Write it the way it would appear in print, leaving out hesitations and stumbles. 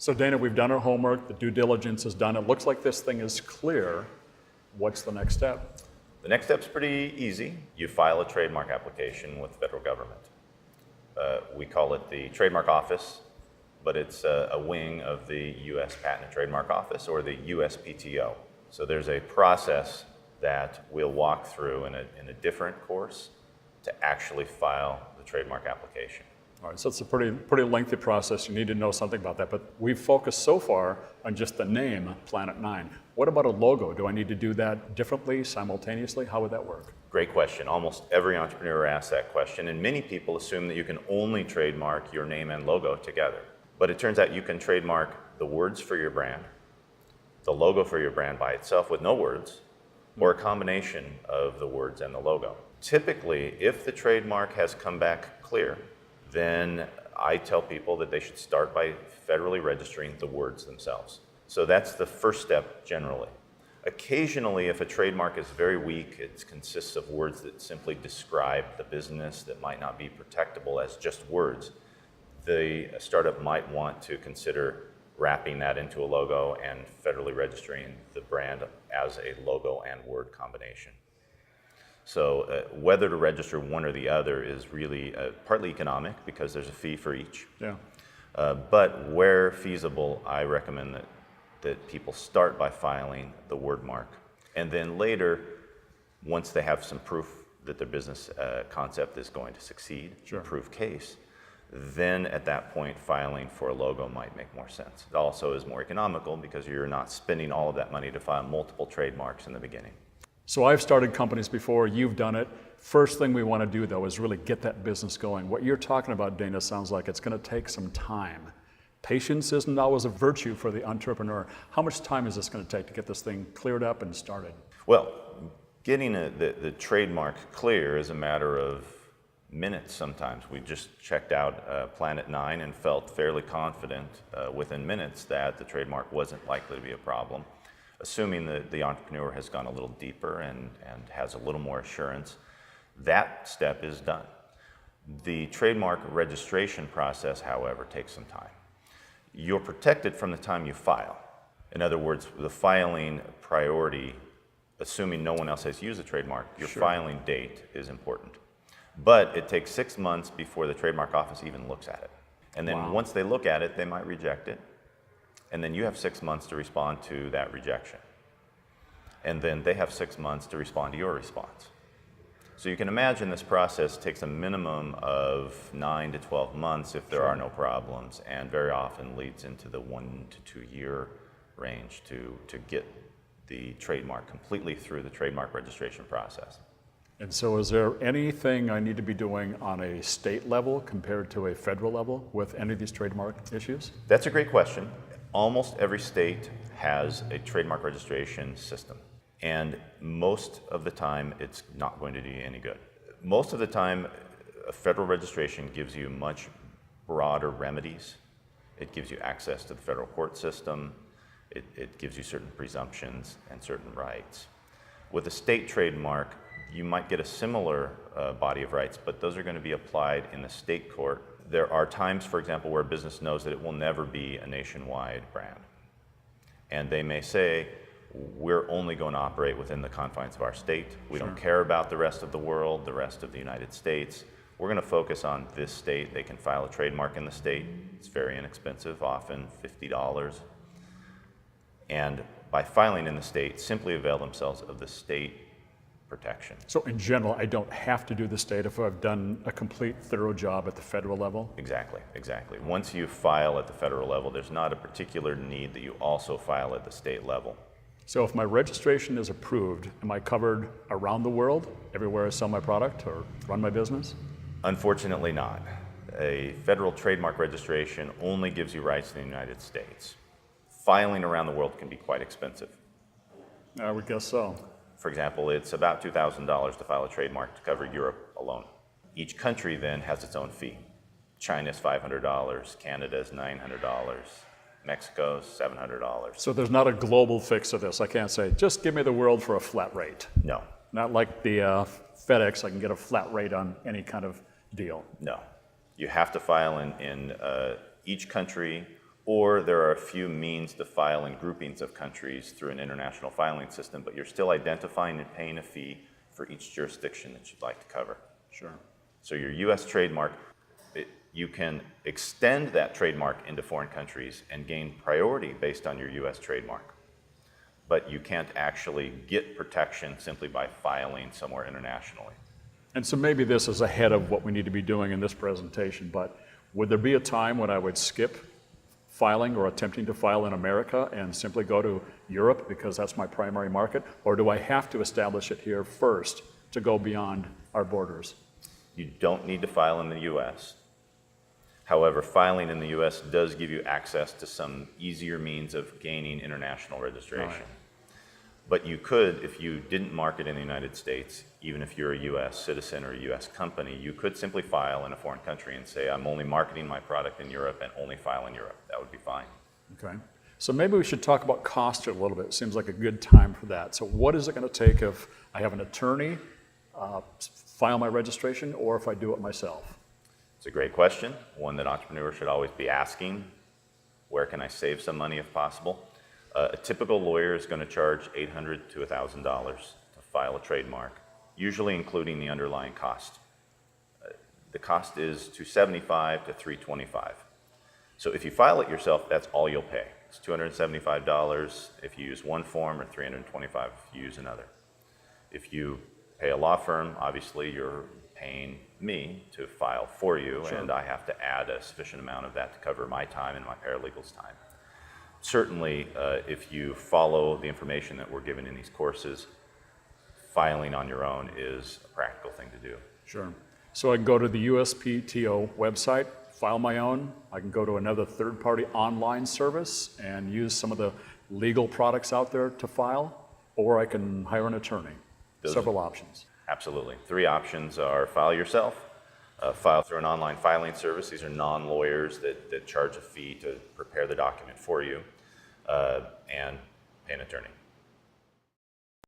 So Dana, we've done our homework, the due diligence is done. It looks like this thing is clear. What's the next step? The next step's pretty easy. You file a trademark application with the federal government. We call it the Trademark Office, but it's a wing of the U.S. Patent and Trademark Office, or the USPTO. So there's a process that we'll walk through in a different course to actually file the trademark application. All right, so it's a pretty lengthy process. You need to know something about that, but we've focused so far on just the name, Planet 9. What about a logo? Do I need to do that differently, simultaneously? How would that work? Great question. Almost every entrepreneur asks that question, and many people assume that you can only trademark your name and logo together. But it turns out you can trademark the words for your brand, the logo for your brand by itself with no words, or a combination of the words and the logo. Typically, if the trademark has come back clear, then I tell people that they should start by federally registering the words themselves. So that's the first step generally. Occasionally, if a trademark is very weak, it consists of words that simply describe the business that might not be protectable as just words, the startup might want to consider wrapping that into a logo and federally registering the brand as a logo and word combination. So whether to register one or the other is really partly economic because there's a fee for each. Yeah. But where feasible, I recommend that people start by filing the word mark. And then later, once they have some proof that their business concept is going to succeed, sure, proof case, then at that point, filing for a logo might make more sense. It also is more economical because you're not spending all of that money to file multiple trademarks in the beginning. So I've started companies before, you've done it. First thing we want to do though is really get that business going. What you're talking about, Dana, sounds like it's going to take some time. Patience isn't always a virtue for the entrepreneur. How much time is this going to take to get this thing cleared up and started? Well, getting the trademark clear is a matter of minutes sometimes. We just checked out Planet 9 and felt fairly confident within minutes that the trademark wasn't likely to be a problem. Assuming that the entrepreneur has gone a little deeper and has a little more assurance, that step is done. The trademark registration process, however, takes some time. You're protected from the time you file. In other words, the filing priority, assuming no one else has used the trademark, your sure, filing date is important. But it takes 6 months before the trademark office even looks at it. And then once they look at it, they might reject it. And then you have 6 months to respond to that rejection. And then they have 6 months to respond to your response. So you can imagine this process takes a minimum of 9 to 12 months if there are no problems, and very often leads into the 1 to 2 year range to get the trademark completely through the trademark registration process. And so is there anything I need to be doing on a state level compared to a federal level with any of these trademark issues? That's a great question. Almost every state has a trademark registration system. And most of the time, it's not going to do you any good. Most of the time, a federal registration gives you much broader remedies. It gives you access to the federal court system. It gives you certain presumptions and certain rights. With a state trademark, you might get a similar body of rights, but those are going to be applied in the state court. There are times, for example, where a business knows that it will never be a nationwide brand. And they may say, we're only going to operate within the confines of our state. We don't care about the rest of the world, the rest of the United States. We're going to focus on this state. They can file a trademark in the state. It's very inexpensive, often $50. And by filing in the state, simply avail themselves of the state protection. So in general, I don't have to do the state if I've done a complete thorough job at the federal level? Exactly, exactly. Once you file at the federal level, there's not a particular need that you also file at the state level. So if my registration is approved, am I covered around the world, everywhere I sell my product or run my business? Unfortunately not. A federal trademark registration only gives you rights in the United States. Filing around the world can be quite expensive. I would guess so. For example, it's about $2,000 to file a trademark to cover Europe alone. Each country then has its own fee. China's $500, Canada's $900. Mexico's $700. So there's not a global fix to this. I can't say, just give me the world for a flat rate. No. Not like the FedEx, I can get a flat rate on any kind of deal. No. You have to file in each country Or there are a few means to file in groupings of countries through an international filing system, but you're still identifying and paying a fee for each jurisdiction that you'd like to cover. Sure. So your U.S. trademark, you can extend that trademark into foreign countries and gain priority based on your U.S. trademark. But you can't actually get protection simply by filing somewhere internationally. And so maybe this is ahead of what we need to be doing in this presentation, but would there be a time when I would skip filing or attempting to file in America and simply go to Europe because that's my primary market? Or do I have to establish it here first to go beyond our borders? You don't need to file in the U.S. However, filing in the U.S. does give you access to some easier means of gaining international registration. Right. But you could, if you didn't market in the United States, even if you're a U.S. citizen or a U.S. company, you could simply file in a foreign country and say, I'm only marketing my product in Europe and only file in Europe. That would be fine. Okay. So maybe we should talk about cost a little bit. It seems like a good time for that. So what is it going to take if I have an attorney file my registration, or if I do it myself? It's a great question, one that entrepreneurs should always be asking. Where can I save some money if possible? A typical lawyer is going to charge $800 to $1,000 to file a trademark, usually including the underlying cost. The cost is $275 to $325. So if you file it yourself, that's all you'll pay. It's $275 if you use one form, or $325 if you use another. If you pay a law firm, obviously you're paying me to file for you, Sure. and I have to add a sufficient amount of that to cover my time and my paralegal's time. Certainly, if you follow the information that we're given in these courses, filing on your own is a practical thing to do. Sure. So I can go to the USPTO website, file my own. I can go to another third-party online service and use some of the legal products out there to file, or I can hire an attorney. Several options. Absolutely. 3 options are file yourself, file through an online filing service. These are non-lawyers that charge a fee to prepare the document for you, and pay an attorney.